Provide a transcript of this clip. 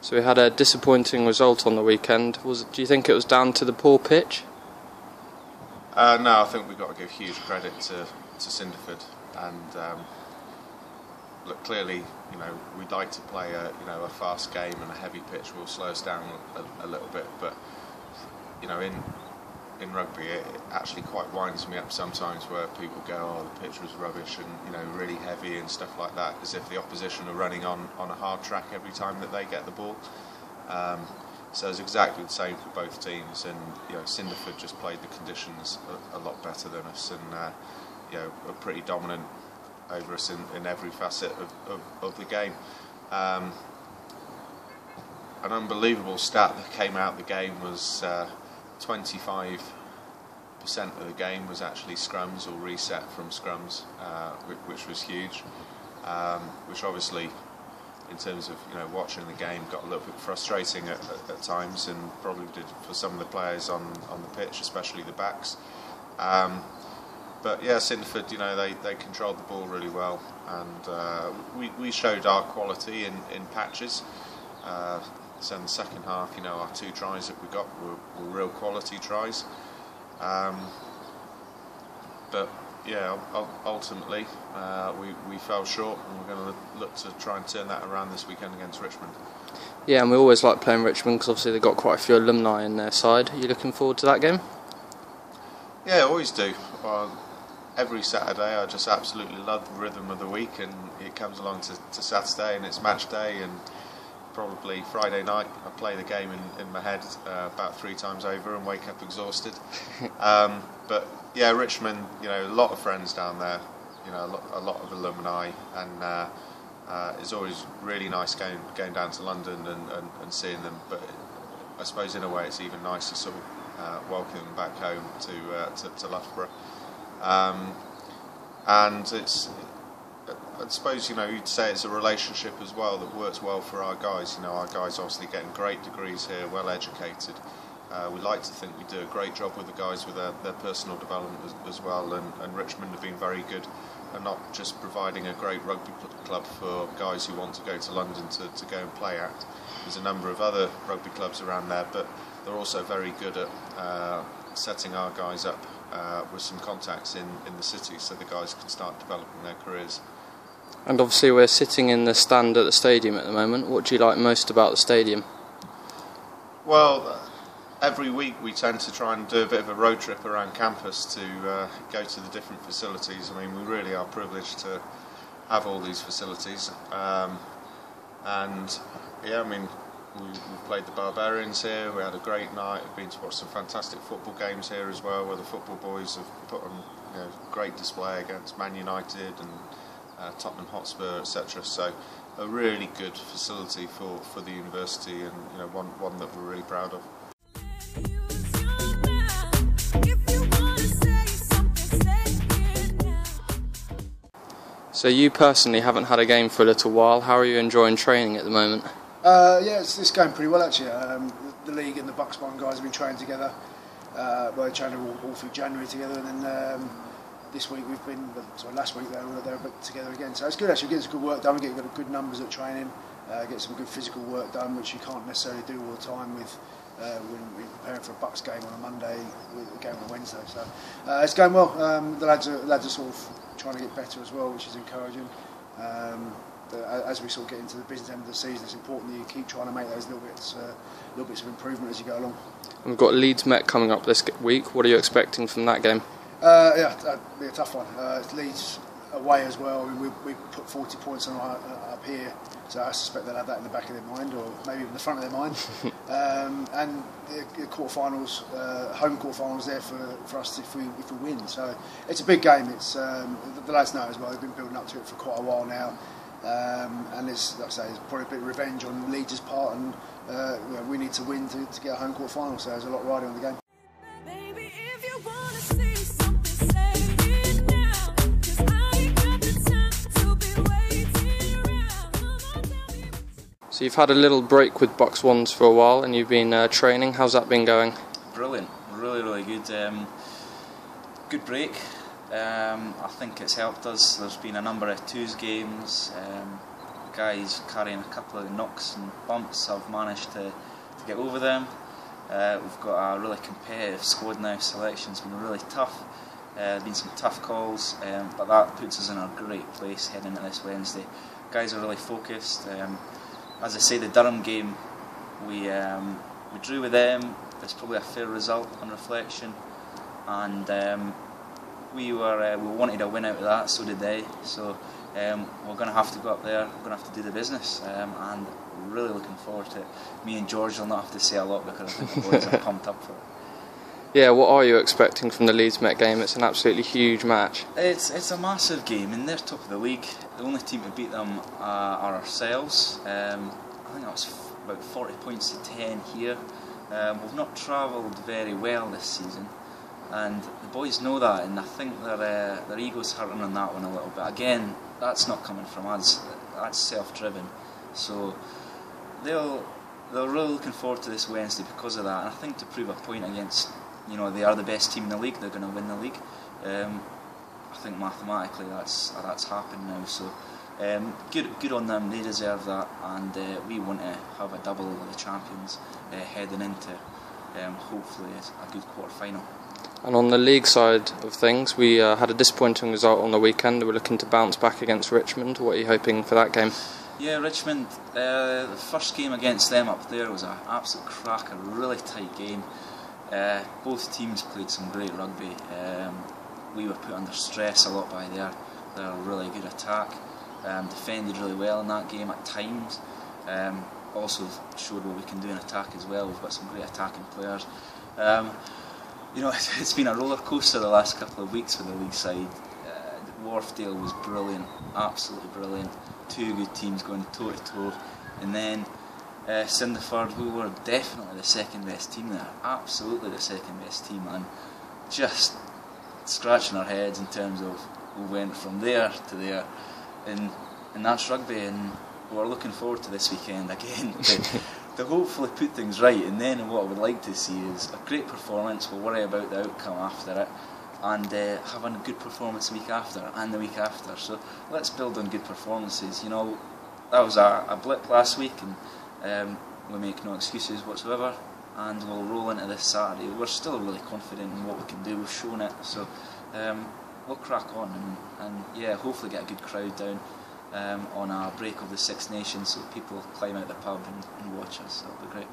So we had a disappointing result on the weekend. Do you think it was down to the poor pitch? No, I think we've got to give huge credit to Cinderford, and look, clearly, we'd like to play a fast game, and a heavy pitch will slow us down a little bit. But in rugby, it actually quite winds me up sometimes where people go, "Oh, the pitch was rubbish and really heavy and stuff like that," as if the opposition are running on a hard track every time that they get the ball. So it's exactly the same for both teams, and Cinderford just played the conditions a lot better than us, and are pretty dominant over us in every facet of the game. An unbelievable stat that came out the game was 25% of the game was actually scrums or reset from scrums, which was huge, which obviously, in terms of watching the game, got a little bit frustrating at times, and probably did for some of the players on the pitch, especially the backs. But yeah, Cinderford, they controlled the ball really well, and we showed our quality in patches. So in the second half, our 2 tries that we got were real quality tries. But yeah, ultimately we fell short, and we're going to look to try and turn that around this weekend against Richmond. Yeah, and we always like playing Richmond because obviously they've got quite a few alumni in their side. Are you looking forward to that game? Yeah, I always do. Every Saturday I just absolutely love the rhythm of the week, and it comes along to Saturday and it's match day, and probably Friday night I play the game in my head about 3 times over and wake up exhausted. But yeah, Richmond, a lot of friends down there, a lot of alumni, and it's always really nice going down to London and seeing them. But I suppose in a way it's even nicer sort of welcome them back home to Loughborough. And it's, I suppose, you'd say it's a relationship as well that works well for our guys. Our guys obviously getting great degrees here, well educated. We like to think we do a great job with the guys with their personal development as well, and Richmond have been very good, and not just providing a great rugby club for guys who want to go to London to go and play at. There's a number of other rugby clubs around there, but they're also very good at setting our guys up with some contacts in the city, so the guys can start developing their careers. And obviously we're sitting in the stand at the stadium at the moment. What do you like most about the stadium? Well, every week we tend to try and do a bit of a road trip around campus to go to the different facilities. I mean, we really are privileged to have all these facilities. And yeah, I mean, we've played the Barbarians here, we had a great night. We've been to watch some fantastic football games here as well, where the football boys have put on great display against Man United and Tottenham Hotspur, etc. So a really good facility for the university, and one that we're really proud of. So you personally haven't had a game for a little while. How are you enjoying training at the moment? Yeah, it's going pretty well actually. The league and the BUCS guys have been training together. We trained all through January together, and then this week last week they were a bit together again. So it's good actually. Getting some good work done. We get good numbers at training. Get some good physical work done, which you can't necessarily do all the time with when we're preparing for a BUCS game on a Monday, a game on a Wednesday. So it's going well. The lads are sort of trying to get better as well, which is encouraging. As we sort of get into the business end of the season, it's important that you keep trying to make those little bits of improvement as you go along. We've got Leeds Met coming up this week. What are you expecting from that game? Yeah, that'll be a tough one. It's Leeds away as well. I mean, we put 40 points on up here, so I suspect they'll have that in the back of their mind, or maybe in the front of their mind. And the quarterfinals, home quarterfinals there for us if we win. So it's a big game. It's the lads know as well. They've been building up to it for quite a while now. And it's, like I say, it's probably a bit of revenge on Leeds' part, and we need to win to get a home quarter final, so there's a lot riding on the game. So you've had a little break with BUCS ones for a while, and you've been training. How's that been going? Brilliant, really good. Good break. I think it's helped us. There's been a number of twos games. guys carrying a couple of knocks and bumps have managed to get over them. We've got a really competitive squad now. Selection's been really tough. Been some tough calls, but that puts us in a great place heading into this Wednesday. Guys are really focused. As I say, the Durham game, we drew with them. It's probably a fair result on reflection, and we wanted a win out of that. So did they. So we're going to have to go up there. We're going to have to do the business, and really looking forward to it. Me and George will not have to say a lot because I think the boys are pumped up for it. Yeah, what are you expecting from the Leeds Met game? It's an absolutely huge match. It's a massive game, and they're top of the league. The only team to beat them are ourselves. I think that was about 40 points to 10 here. We've not travelled very well this season, and the boys know that, and I think their ego's hurting on that one a little bit. Again, that's not coming from us. That's self-driven. So they're really looking forward to this Wednesday because of that. And I think to prove a point against, they are the best team in the league, they're going to win the league. I think mathematically that's happened now. So good on them, they deserve that, and we want to have a double of the champions heading into hopefully a good quarter-final. And on the league side of things, we had a disappointing result on the weekend. We're looking to bounce back against Richmond. What are you hoping for that game? Yeah, Richmond, the first game against them up there was an absolute cracker, really tight game. Both teams played some great rugby. We were put under stress a lot by their really good attack. Defended really well in that game at times. Also showed what we can do in attack as well. We've got some great attacking players. It's been a roller coaster the last couple of weeks with the league side. Wharfdale was brilliant, absolutely brilliant. Two good teams going toe to toe, and then Cinderford, we were definitely the second best team there, absolutely the second best team, and just scratching our heads in terms of we went from there to there, and that's rugby, and we're looking forward to this weekend again to hopefully put things right. And then what I would like to see is a great performance. We'll worry about the outcome after it, and having a good performance the week after and the week after. So let's build on good performances. That was a blip last week, and we make no excuses whatsoever, and we'll roll into this Saturday. We're still really confident in what we can do. We've shown it, so we'll crack on and hopefully get a good crowd down on our break of the Six Nations, so people climb out the pub and watch us. That'll be great.